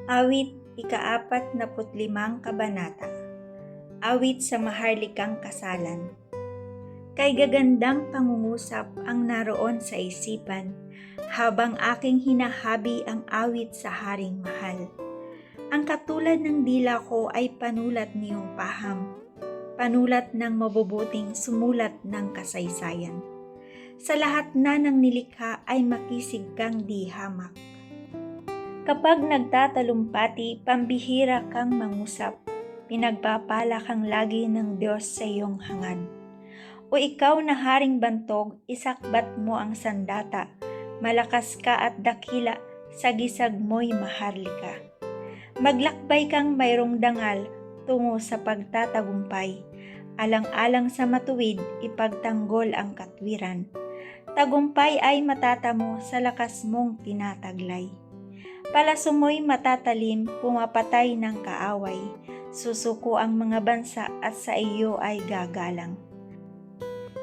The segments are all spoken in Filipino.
Awit ika-45 kabanata. Awit sa maharlikang kasalan. Kay gagandang pangungusap ang naroon sa isipan, habang aking hinahabi ang awit sa haring mahal. Ang katulad ng dila ko ay panulat niyong paham, panulat ng mabubuting sumulat ng kasaysayan. Sa lahat na ng nilikha ay makisig kang di hamak. Kapag nagtatalumpati, pambihira kang mangusap, pinagpapala kang lagi ng Diyos sa iyong hangad. O ikaw na haring bantog, isakbat mo ang sandata, malakas ka at dakila, sagisag mo'y maharlika. Maglakbay kang mayroong dangal, tungo sa pagtatagumpay, alang-alang sa matuwid, ipagtanggol ang katwiran. Tagumpay ay matatamo sa lakas mong tinataglay. Palaso mo'y matatalim, pumapatay ng kaaway, susuko ang mga bansa at sa iyo ay gagalang.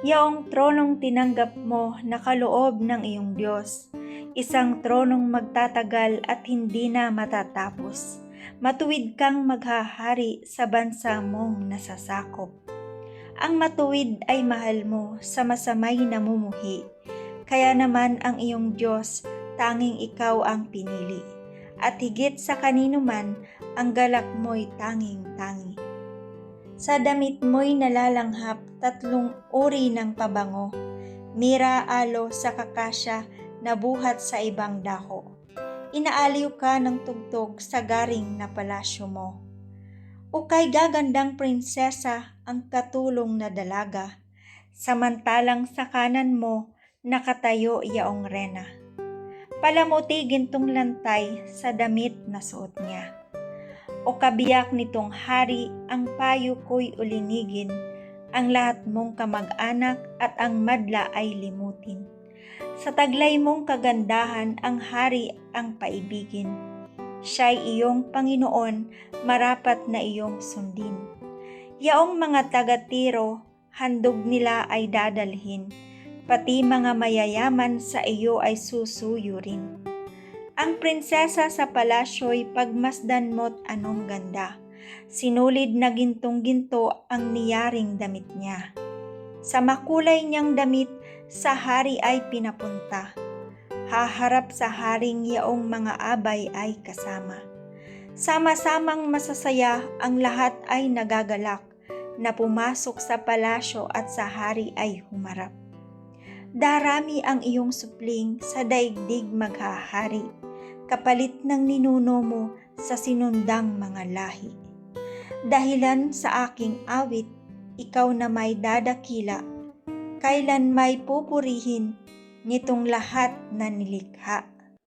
Yaong tronong tinanggap mo nakaloob ng iyong Diyos, isang tronong magtatagal at hindi na matatapos. Matuwid kang maghahari sa bansa mong nasasakop. Ang matuwid ay mahal mo sa masamay namumuhi, kaya naman ang iyong Diyos, tanging ikaw ang pinili. At higit sa kanino man, ang galak mo'y tanging-tangi. Sa damit mo'y nalalanghap 3 uri ng pabango, mira, alo, sa kakasya na buhat sa ibang dako. Inaaliw ka ng tugtog sa garing na palasyo mo. O kay gagandang prinsesa ang katulong na dalaga, samantalang sa kanan mo nakatayo yaong rena. Palamuti gintong lantay sa damit na suot niya. O kabiyak nitong hari, ang payo ko'y ulinigin, ang lahat mong kamag-anak at ang madla ay limutin. Sa taglay mong kagandahan, ang hari ang paibigin. Siya'y iyong Panginoon, marapat na iyong sundin. Yaong mga taga-Tiro, handog nila ay dadalhin, pati mga mayayaman sa iyo ay susuyo rin. Ang prinsesa sa palasyo'y pagmasdan mo't anong ganda, sinulid na gintong-ginto ang niyaring damit niya. Sa makulay niyang damit, sa hari ay pinapunta, haharap sa haring yaong mga abay ay kasama. Sama-samang masasaya, ang lahat ay nagagalak, na pumasok sa palasyo at sa hari ay humarap. Darami ang iyong supling, sa daigdig maghahari, kapalit ng ninuno mo sa sinundang mga lahi. Dahilan sa aking awit, ikaw na may dadakila, kailan may pupurihin nitong lahat na nilikha.